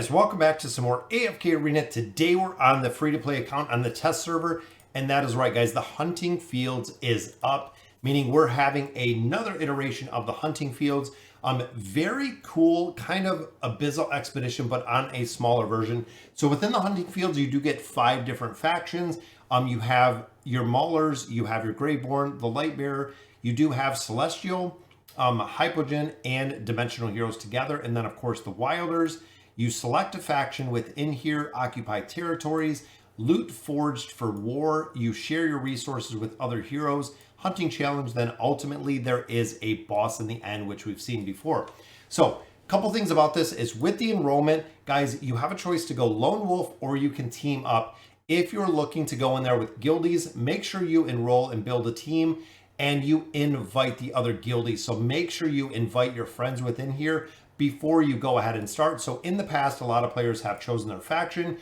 guys, welcome back to some more AFK Arena. Today we're on the free-to-play account on the test server, and that is right, guys. The hunting fields is up, meaning we're having another iteration of the hunting fields. Very cool, kind of Abyssal Expedition, but on a smaller version. So within the hunting fields, you do get 5 different factions. You have your Maulers, you have your Graveborn, the Lightbearer, you do have Celestial, Hypogean, and Dimensional Heroes together, and then of course the Wilders. You select a faction within here, occupy territories, loot forged for war, you share your resources with other heroes, hunting challenge, then ultimately there is a boss in the end, which we've seen before. So a couple things about this is with the enrollment, guys, you have a choice to go lone wolf or you can team up. If you're looking to go in there with guildies, make sure you enroll and build a team and you invite the other guildies. So make sure you invite your friends within here before you go ahead and start. So in the past, a lot of players have chosen their faction.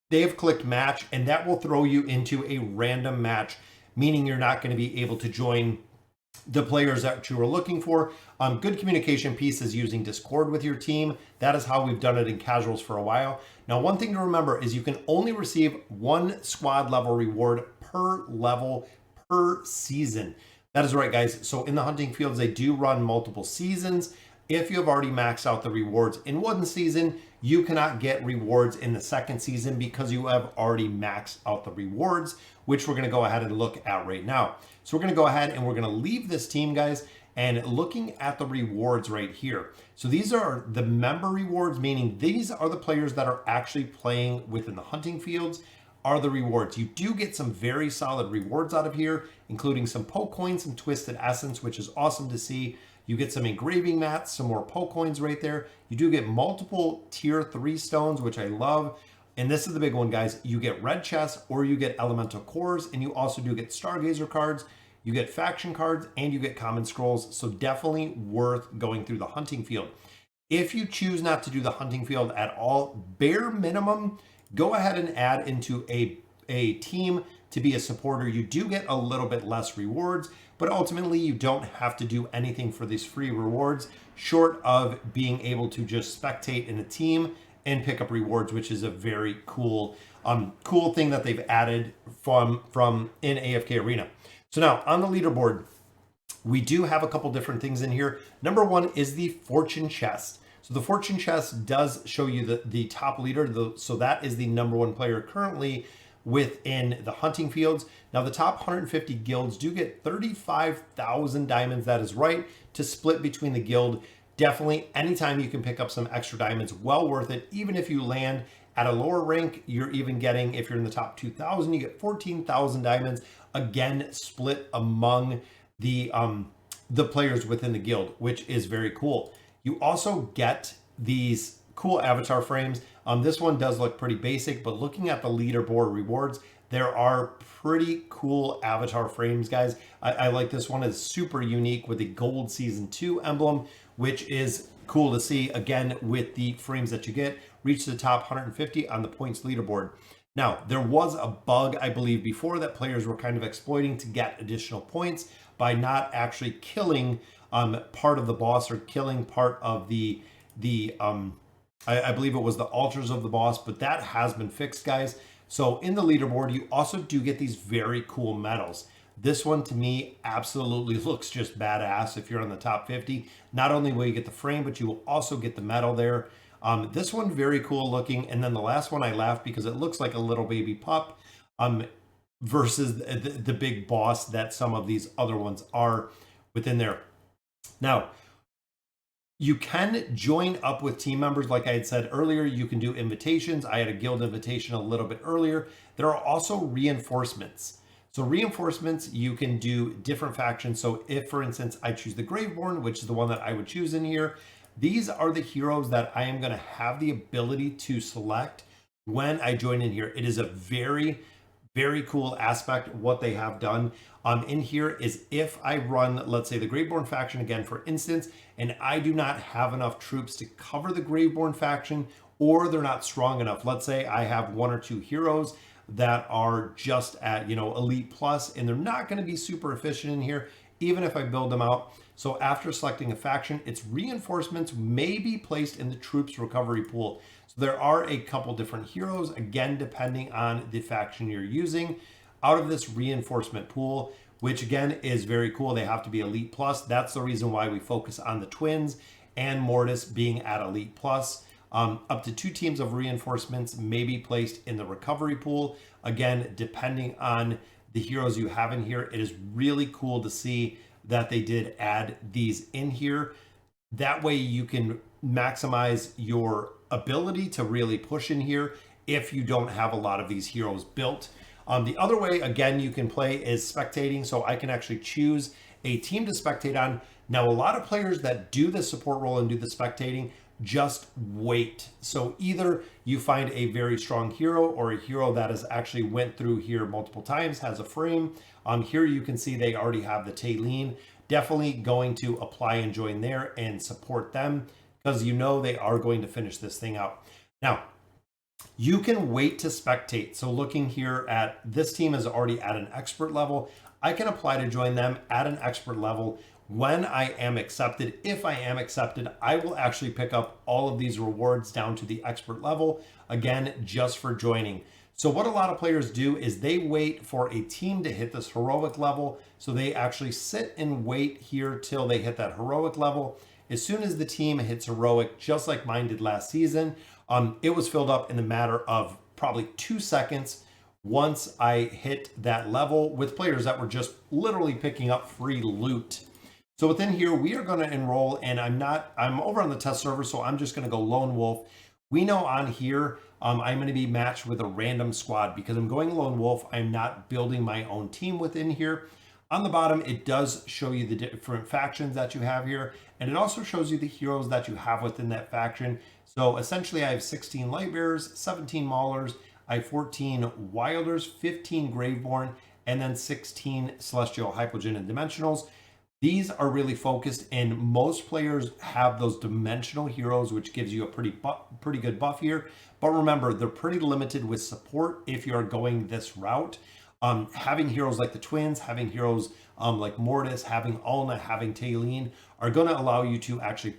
They have clicked match, and that will throw you into a random match, meaning you're not going to be able to join the players that you are looking for. Good communication piece is using Discord with your team. That is how we've done it in casuals for a while. Now, one thing to remember is you can only receive 1 squad level reward per level per season. That is right, guys. So in the hunting fields, they do run multiple seasons. If you have already maxed out the rewards in one season, you cannot get rewards in the second season because you have already maxed out the rewards, which we're going to go ahead and look at right now. So we're going to go ahead and we're going to leave this team, guys, and looking at the rewards right here. So these are the member rewards, meaning these are the players that are actually playing within the hunting fields are the rewards. You do get some very solid rewards out of here, including some poke coins, some twisted essence, which is awesome to see. You get some engraving mats, some more poke coins right there. You do get multiple tier 3 stones, which I love. And this is the big one, guys. You get red chests or you get elemental cores, and you also do get stargazer cards. You get faction cards and you get common scrolls. So definitely worth going through the hunting field. If you choose not to do the hunting field at all, bare minimum, go ahead and add into a team to be a supporter. You do get a little bit less rewards, but ultimately you don't have to do anything for these free rewards short of being able to just spectate in a team and pick up rewards, which is a very cool thing that they've added from in AFK Arena. So now on the leaderboard, we do have a couple different things in here. Number 1 is the fortune chest. So the fortune chest does show you the top leader. So that is the number 1 player currently within the hunting fields. Now the top 150 guilds do get 35,000 diamonds. That is right, to split between the guild. Definitely anytime you can pick up some extra diamonds, well worth it. Even if you land at a lower rank, you're even getting, if you're in the top 2,000, you get 14,000 diamonds, again split among the players within the guild, which is very cool. You also get these cool avatar frames. This one does look pretty basic, but looking at the leaderboard rewards, there are pretty cool avatar frames, guys. I like this one. It's super unique with the gold season 2 emblem, which is cool to see. Again, with the frames that you get, reach the top 150 on the points leaderboard. Now, there was a bug, I believe, before that players were kind of exploiting to get additional points by not actually killing part of the boss or killing part of the I believe it was the altars of the boss, but that has been fixed, guys. So in the leaderboard, you also do get these very cool medals. This one to me absolutely looks just badass if you're on the top 50. Not only will you get the frame, but you will also get the medal there. This one very cool looking. And then the last one I laughed because it looks like a little baby pup versus the big boss that some of these other ones are within there. Now, you can join up with team members. Like I had said earlier, you can do invitations. I had a guild invitation a little bit earlier. There are also reinforcements. So reinforcements, you can do different factions. So if, for instance, I choose the Graveborn, which is the one that I would choose in here, these are the heroes that I am going to have the ability to select when I join in here. It is a very, very cool aspect what they have done. In here is if I run, let's say the Graveborn faction again, for instance, and I do not have enough troops to cover the Graveborn faction, or they're not strong enough. Let's say I have 1 or 2 heroes that are just at, elite plus, and they're not going to be super efficient in here, even if I build them out. So after selecting a faction, its reinforcements may be placed in the troops recovery pool. So So there are a couple different heroes, again, depending on the faction you're using, out of this reinforcement pool, which again is very cool. They have to be Elite Plus. That's the reason why we focus on the twins and Mortis being at Elite Plus. Up to 2 teams of reinforcements may be placed in the recovery pool. Again, depending on the heroes you have in here, it is really cool to see that they did add these in here. That way you can maximize your ability to really push in here if you don't have a lot of these heroes built. The other way, again, you can play is spectating. So I can actually choose a team to spectate on. Now, a lot of players that do the support role and do the spectating just wait. So either you find a very strong hero or a hero that has actually went through here multiple times, has a frame. Here you can see they already have the Taylene. Definitely going to apply and join there and support them because you know they are going to finish this thing out. Now, you can wait to spectate. So looking here at this team is already at an expert level. I can apply to join them at an expert level. When I am accepted, if I am accepted, I will actually pick up all of these rewards down to the expert level, again, just for joining. So what a lot of players do is they wait for a team to hit this heroic level. So they actually sit and wait here till they hit that heroic level. As soon as the team hits heroic, just like mine did last season, it was filled up in a matter of probably 2 seconds once I hit that level with players that were just literally picking up free loot. So within here, we are going to enroll, and I'm over on the test server, so I'm just going to go lone wolf. We know on here, I'm going to be matched with a random squad because I'm going lone wolf. I'm not building my own team within here. On the bottom, it does show you the different factions that you have here, and it also shows you the heroes that you have within that faction. So essentially, I have 16 Lightbearers, 17 Maulers, I have 14 Wilders, 15 Graveborn, and then 16 Celestial, Hypogean, and Dimensionals. These are really focused, and most players have those dimensional heroes, which gives you a pretty good buff here. But remember, they're pretty limited with support if you're going this route. Having heroes like the twins, having heroes like Mortis, having Ulna, having Taylene are going to allow you to actually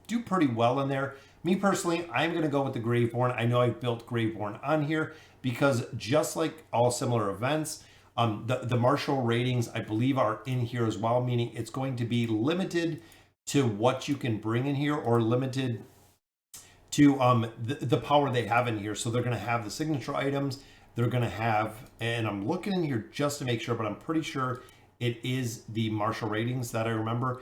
do pretty well in there. Me personally, I'm going to go with the Graveborn. I know I've built Graveborn on here because just like all similar events, the martial ratings, I believe, are in here as well, meaning it's going to be limited to what you can bring in here or limited to the power they have in here. So they're going to have the signature items. They're going to have, and I'm looking in here just to make sure, but I'm pretty sure it is the martial ratings that I remember,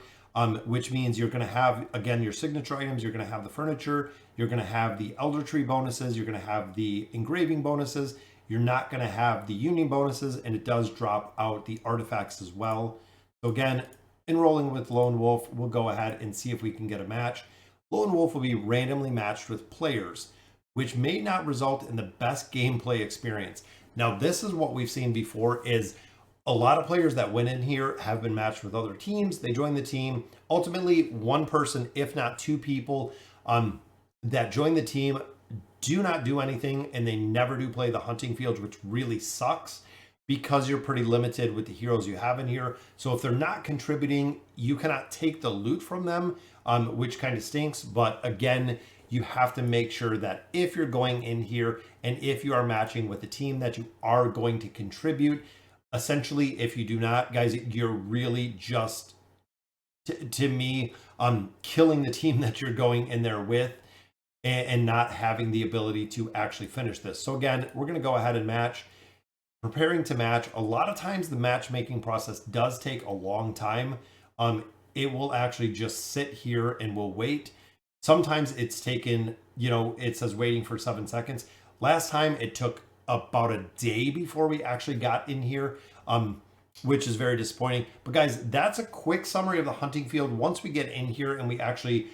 which means you're going to have, again, your signature items. You're going to have the furniture. You're going to have the Elder Tree bonuses. You're going to have the engraving bonuses. You're not going to have the union bonuses, and it does drop out the artifacts as well. So again, enrolling with Lone Wolf, we'll go ahead and see if we can get a match. Lone Wolf will be randomly matched with players, which may not result in the best gameplay experience. Now, this is what we've seen before is a lot of players that went in here have been matched with other teams. They join the team. Ultimately, one person, if not 2 people that join the team do not do anything, and they never do play the hunting fields, which really sucks because you're pretty limited with the heroes you have in here. So if they're not contributing, you cannot take the loot from them, which kind of stinks. But again, you have to make sure that if you're going in here and if you are matching with a team that you are going to contribute. Essentially, if you do not, guys, you're really just, to me, killing the team that you're going in there with, and not having the ability to actually finish this. So again, we're going to go ahead and match. Preparing to match, a lot of times the matchmaking process does take a long time. It will actually just sit here and we'll wait. Sometimes it's taken, it says waiting for 7 seconds. Last time it took about a day before we actually got in here, which is very disappointing. But guys, that's a quick summary of the hunting field. Once we get in here and we actually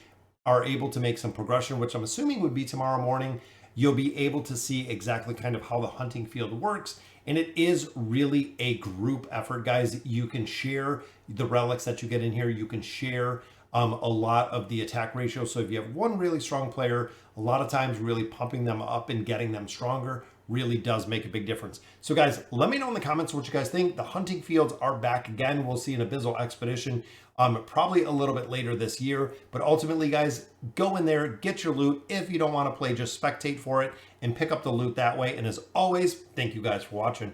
are able to make some progression, which I'm assuming would be tomorrow morning, you'll be able to see exactly kind of how the hunting field works. And it is really a group effort, guys. You can share the relics that you get in here. You can share a lot of the attack ratio. So if you have one really strong player, a lot of times really pumping them up and getting them stronger really does make a big difference. So guys, let me know in the comments what you guys think. The hunting fields are back again. We'll see an Abyssal Expedition probably a little bit later this year. But ultimately, guys, go in there, get your loot. If you don't want to play, just spectate for it and pick up the loot that way. And as always, thank you guys for watching.